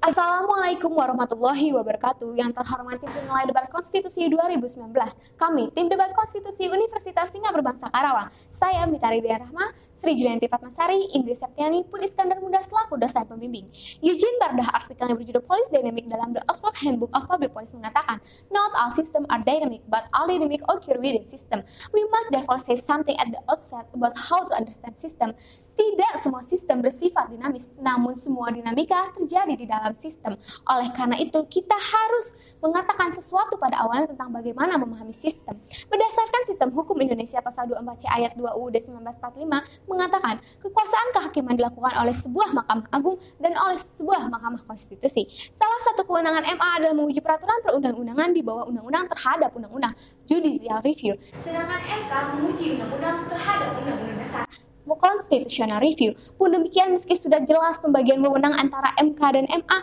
Assalamualaikum warahmatullahi wabarakatuh. Yang terhormati penilai debat konstitusi 2019. Kami, tim debat konstitusi Universitas Singapura Bangsa Karawang. Saya Mita Ridya Rahma, Sri Julianti Fatmasari, Indri Septiani, Pun Iskandar Muda selaku dosen pembimbing. Eugene Bardah artikelnya berjudul Police Dynamic dalam The Oxford Handbook of Public Policy mengatakan, Not all systems are dynamic, but all dynamic occur within system. We must therefore say something at the outset about how to understand system. Tidak semua sistem bersifat dinamis, namun semua dinamika terjadi di dalam sistem. Oleh karena itu, kita harus mengatakan sesuatu pada awalnya tentang bagaimana memahami sistem. Berdasarkan sistem hukum Indonesia pasal 24C ayat 2 UUD 1945 mengatakan, kekuasaan kehakiman dilakukan oleh sebuah Mahkamah Agung dan oleh sebuah Mahkamah Konstitusi. Salah satu kewenangan MA adalah menguji peraturan perundang-undangan di bawah undang-undang terhadap undang-undang judicial review. Sedangkan MK menguji undang-undang terhadap undang-undang dasar. Constitutional review. Pun demikian, meski sudah jelas pembagian wewenang antara MK dan MA,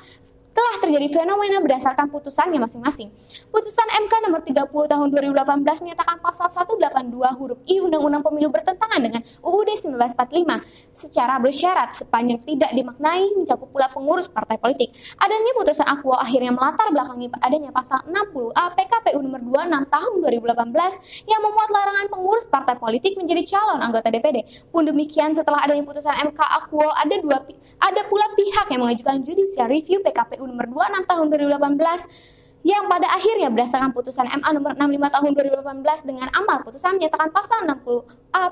telah terjadi fenomena berdasarkan putusannya masing-masing. Putusan MK nomor 30 tahun 2018 menyatakan pasal 182 huruf I Undang-Undang Pemilu bertentangan dengan UUD 1945 secara bersyarat sepanjang tidak dimaknai mencakup pula pengurus partai politik. Adanya putusan Aquo akhirnya melatar belakangi adanya pasal 60A PKPU nomor 26 tahun 2018 yang memuat larangan pengurus partai politik menjadi calon anggota DPD. Pun demikian, setelah adanya putusan MK Aquo ada pula pihak yang mengajukan judicial review PKPU nomor 26 tahun 2018 yang pada akhirnya berdasarkan putusan MA nomor 65 tahun 2018 dengan amal putusan menyatakan pasal 60A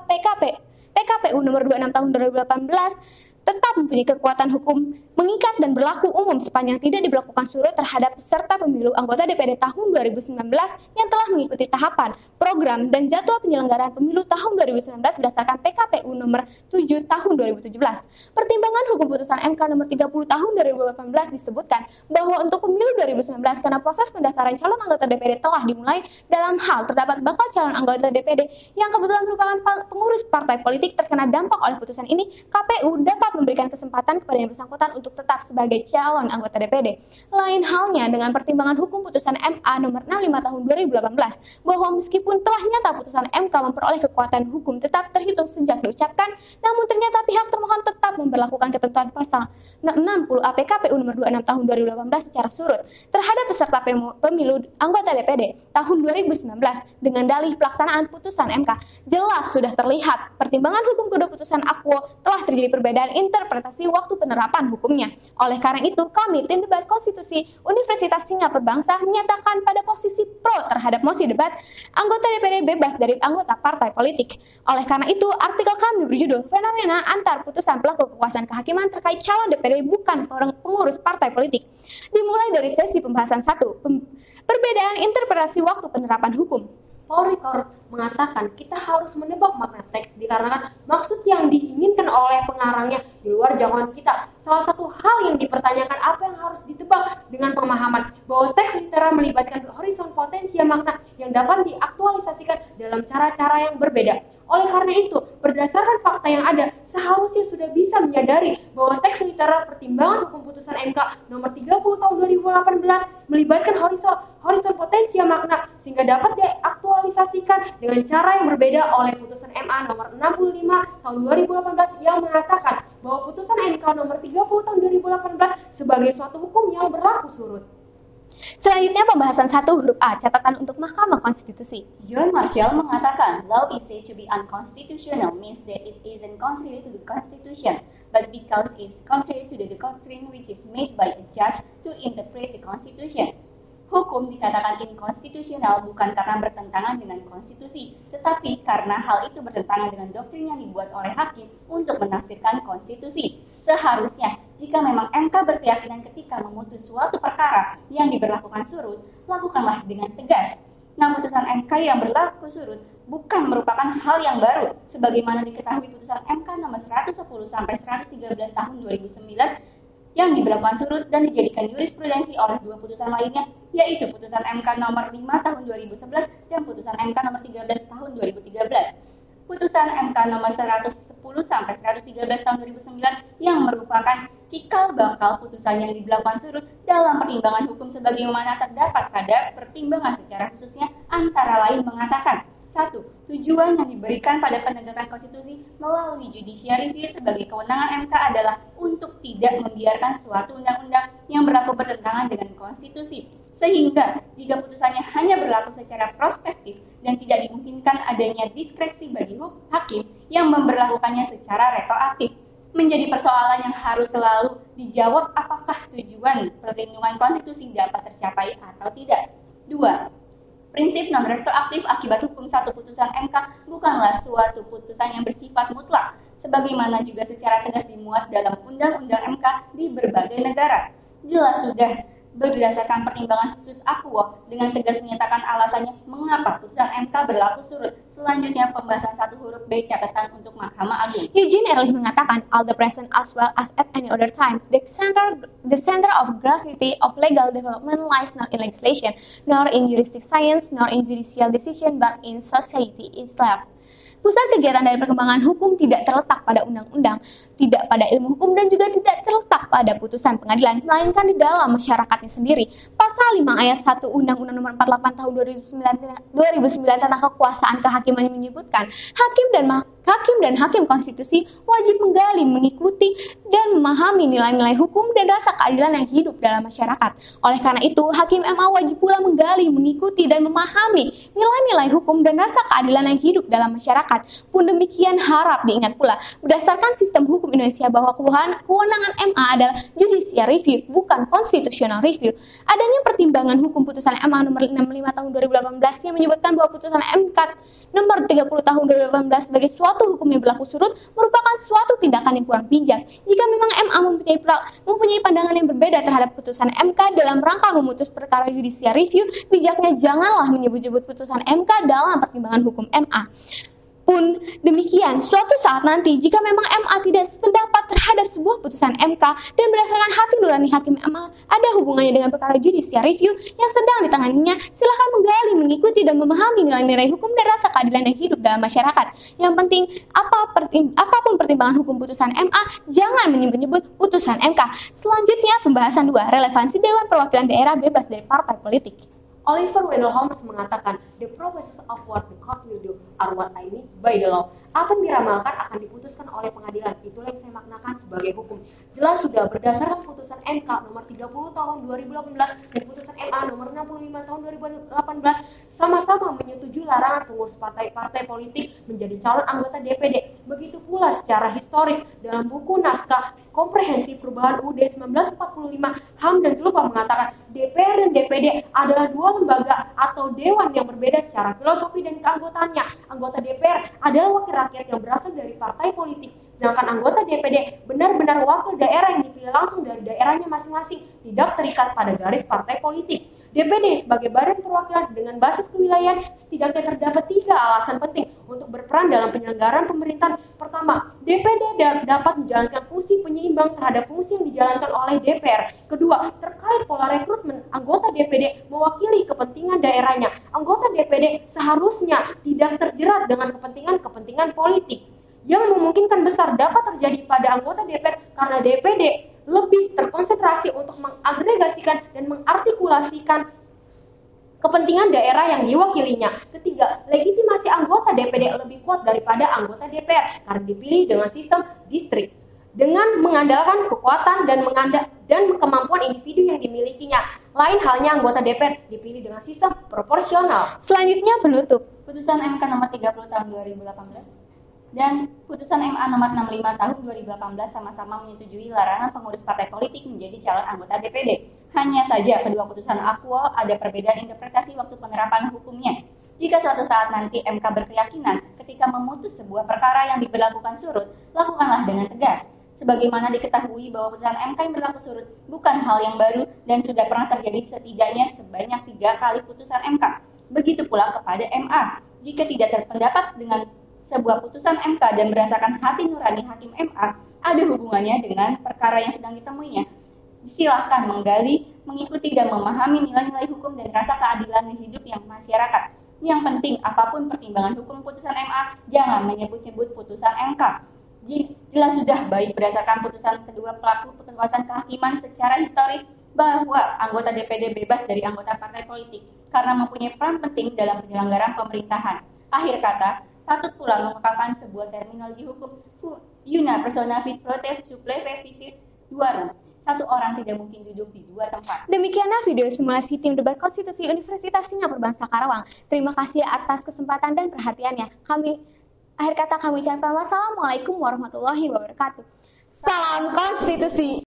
PKPU nomor 26 tahun 2018 tetap mempunyai kekuatan hukum mengikat dan berlaku umum sepanjang tidak diberlakukan surut terhadap peserta pemilu anggota DPD tahun 2019 yang telah mengikuti tahapan, program, dan jadwal penyelenggaraan pemilu tahun 2019 berdasarkan PKPU nomor 7 tahun 2017. Pertimbangan hukum putusan MK nomor 30 tahun 2018 disebutkan bahwa untuk pemilu 2019 karena proses pendaftaran calon anggota DPD telah dimulai dalam hal terdapat bakal calon anggota DPD yang kebetulan merupakan pengurus partai politik terkena dampak oleh putusan ini, KPU dapat memberikan kesempatan kepada yang bersangkutan untuk tetap sebagai calon anggota DPD. Lain halnya dengan pertimbangan hukum putusan MA nomor 65 tahun 2018 bahwa meskipun telah nyata putusan MK memperoleh kekuatan hukum tetap terhitung sejak diucapkan, namun ternyata pihak termohon tetap memberlakukan ketentuan pasal 60 APKPU nomor 26 tahun 2018 secara surut terhadap peserta pemilu anggota DPD tahun 2019 dengan dalih pelaksanaan putusan MK. Jelas sudah terlihat pertimbangan hukum kedua putusan Aquo telah terjadi perbedaan interpretasi waktu penerapan hukumnya. Oleh karena itu, kami tim debat konstitusi Universitas Singapura Bangsa menyatakan pada posisi pro terhadap mosi debat anggota DPD bebas dari anggota partai politik. Oleh karena itu, artikel kami berjudul Fenomena Antar Putusan Pelaku Kekuasaan Kehakiman Terkait Calon DPD Bukan Pengurus Partai Politik. Dimulai dari sesi pembahasan 1, perbedaan interpretasi waktu penerapan hukum. Paul Ricoeur mengatakan kita harus menebak makna teks dikarenakan maksud yang diinginkan oleh pengarangnya di luar jangkauan kita. Salah satu hal yang dipertanyakan apa yang harus ditebak dengan pemahaman bahwa teks literal melibatkan horizon potensi makna yang dapat diaktualisasikan dalam cara-cara yang berbeda. Oleh karena itu, berdasarkan fakta yang ada, seharusnya sudah bisa menyadari bahwa teks literal pertimbangan hukum putusan MK nomor 30 tahun 2018 melibatkan horizon potensi makna sehingga dapat diaktualisasikan dengan cara yang berbeda oleh putusan MA nomor 65 tahun 2018 yang mengatakan bahwa putusan MK nomor 30 tahun 2018 sebagai suatu hukum yang berlaku surut. Selanjutnya pembahasan 1 huruf A, catatan untuk Mahkamah Konstitusi. John Marshall mengatakan, law is said to be unconstitutional means that it isn't contrary to the Constitution, but because it's contrary to the doctrine which is made by a judge to interpret the Constitution. Hukum dikatakan inkonstitusional bukan karena bertentangan dengan konstitusi, tetapi karena hal itu bertentangan dengan doktrin yang dibuat oleh hakim untuk menafsirkan konstitusi. Seharusnya, jika memang MK berkeyakinan ketika memutus suatu perkara yang diberlakukan surut, lakukanlah dengan tegas. Nah, putusan MK yang berlaku surut bukan merupakan hal yang baru, sebagaimana diketahui putusan MK nomor 110 sampai 113 tahun 2009 yang diberlakukan surut dan dijadikan jurisprudensi oleh dua putusan lainnya, yaitu putusan MK nomor 5 tahun 2011 dan putusan MK nomor 13 tahun 2013. Putusan MK nomor 110 sampai 113 tahun 2009 yang merupakan cikal bakal putusan yang diberlakukan surut dalam pertimbangan hukum sebagaimana terdapat pada pertimbangan secara khususnya antara lain mengatakan 1. Tujuan yang diberikan pada penegakan konstitusi melalui judicial review sebagai kewenangan MK adalah untuk tidak membiarkan suatu undang-undang yang berlaku bertentangan dengan konstitusi. Sehingga jika putusannya hanya berlaku secara prospektif dan tidak dimungkinkan adanya diskresi bagi hakim yang memberlakukannya secara retroaktif, menjadi persoalan yang harus selalu dijawab apakah tujuan perlindungan konstitusi dapat tercapai atau tidak. 2. Prinsip non-retroaktif akibat hukum satu putusan MK bukanlah suatu putusan yang bersifat mutlak, sebagaimana juga secara tegas dimuat dalam Undang-Undang MK di berbagai negara. Jelas sudah berdasarkan pertimbangan khusus Akuo dengan tegas menyatakan alasannya mengapa putusan MK berlaku surut. Selanjutnya pembahasan satu huruf B catatan untuk Mahkamah Agung. Eugene Ehrlich mengatakan, all the present as well as at any other time, the center of gravity of legal development lies not in legislation, nor in juristic science, nor in judicial decision, but in society itself. Pusat kegiatan dari perkembangan hukum tidak terletak pada undang-undang, tidak pada ilmu hukum, dan juga tidak terletak pada putusan pengadilan, melainkan di dalam masyarakatnya sendiri. Pasal 5 ayat 1 Undang-Undang Nomor 48 Tahun 2009 tentang kekuasaan kehakiman menyebutkan, hakim dan hakim konstitusi wajib menggali, mengikuti, dan memahami nilai-nilai hukum dan rasa keadilan yang hidup dalam masyarakat. Oleh karena itu, hakim MA wajib pula menggali, mengikuti, dan memahami nilai-nilai hukum dan rasa keadilan yang hidup dalam masyarakat. Pun demikian harap diingat pula, berdasarkan sistem hukum Indonesia bahwa kewenangan MA adalah judicial review, bukan constitutional review. Adanya pertimbangan hukum putusan MA nomor 65 tahun 2018 yang menyebutkan bahwa putusan MK nomor 30 tahun 2018 sebagai suatu hukum yang berlaku surut merupakan suatu tindakan yang kurang bijak. Jika memang MA mempunyai pandangan yang berbeda terhadap putusan MK dalam rangka memutus perkara judicial review, bijaknya janganlah menyebut-nyebut putusan MK dalam pertimbangan hukum MA. Pun demikian, suatu saat nanti jika memang MA tidak sependapat terhadap sebuah putusan MK dan berdasarkan hati nurani hakim MA ada hubungannya dengan perkara judicial review yang sedang ditanganinya, silakan menggali, mengikuti, dan memahami nilai-nilai hukum dan rasa keadilan yang hidup dalam masyarakat. Yang penting, apapun pertimbangan hukum putusan MA, jangan menyebut-nyebut putusan MK. Selanjutnya, pembahasan 2, relevansi Dewan Perwakilan Daerah bebas dari partai politik. Oliver Wendell Holmes mengatakan, the promises of what the court will do are what I mean by the law. Apa yang diramalkan akan diputuskan oleh pengadilan. Itulah yang saya maknakan sebagai hukum. Jelas sudah berdasarkan putusan MK nomor 30 tahun 2018 dan putusan MA nomor 65 tahun 2018 sama-sama menyetujui larangan pengurus partai politik menjadi calon anggota DPD. Begitu pula secara historis dalam buku naskah komprehensif perubahan UUD 1945 HAM dan Selupa mengatakan DPR dan DPD adalah dua lembaga atau dewan yang berbeda secara filosofi dan keanggotaannya. Anggota DPR adalah wakil rakyat yang berasal dari partai politik, sedangkan anggota DPD benar-benar wakil daerah yang dipilih langsung dari daerahnya masing-masing, tidak terikat pada garis partai politik. DPD sebagai badan perwakilan dengan basis kewilayahan setidaknya terdapat 3 alasan penting untuk berperan dalam penyelenggaraan pemerintahan. Pertama, DPD dapat menjalankan fungsi penyeimbang terhadap fungsi yang dijalankan oleh DPR. Kedua, terkait pola rekrutmen, anggota DPD mewakili kepentingan daerahnya. Anggota DPD seharusnya tidak terjerat dengan kepentingan politik yang memungkinkan besar dapat terjadi pada anggota DPR karena DPD lebih terkonsentrasi untuk mengagregasikan dan mengartikulasikan kepentingan daerah yang diwakilinya. Ketiga, legitimasi anggota DPD lebih kuat daripada anggota DPR karena dipilih dengan sistem distrik dengan mengandalkan kekuatan dan kemampuan individu yang dimilikinya. Lain halnya anggota DPR dipilih dengan sistem proporsional. Selanjutnya penutup. Putusan MK nomor 30 tahun 2018 dan putusan MA nomor 65 tahun 2018 sama-sama menyetujui larangan pengurus partai politik menjadi calon anggota DPD. Hanya saja kedua putusan Akuo ada perbedaan interpretasi waktu penerapan hukumnya. Jika suatu saat nanti MK berkeyakinan ketika memutus sebuah perkara yang diberlakukan surut, lakukanlah dengan tegas. Sebagaimana diketahui bahwa putusan MK yang berlaku surut bukan hal yang baru dan sudah pernah terjadi setidaknya sebanyak 3 kali putusan MK. Begitu pula kepada MA. Jika tidak terpendapat dengan sebuah putusan MK dan berdasarkan hati nurani hakim MA ada hubungannya dengan perkara yang sedang ditemuinya, silakan menggali, mengikuti, dan memahami nilai-nilai hukum dan rasa keadilan yang hidup yang masyarakat. Yang penting, apapun pertimbangan hukum putusan MA, jangan menyebut-nyebut putusan MK. Jelas sudah baik berdasarkan putusan kedua pelaku kekuasaan kehakiman secara historis bahwa anggota DPD bebas dari anggota partai politik karena mempunyai peran penting dalam penyelenggaraan pemerintahan. Akhir kata, patut pula mengungkapkan sebuah terminologi hukum una persona fit protest supplere visis duarum. Satu orang tidak mungkin duduk di dua tempat. Demikianlah video simulasi tim debat konstitusi Universitas Singapura Bangsa Karawang. Terima kasih atas kesempatan dan perhatiannya. Akhir kata kami ucapkan wassalamualaikum warahmatullahi wabarakatuh. Salam konstitusi.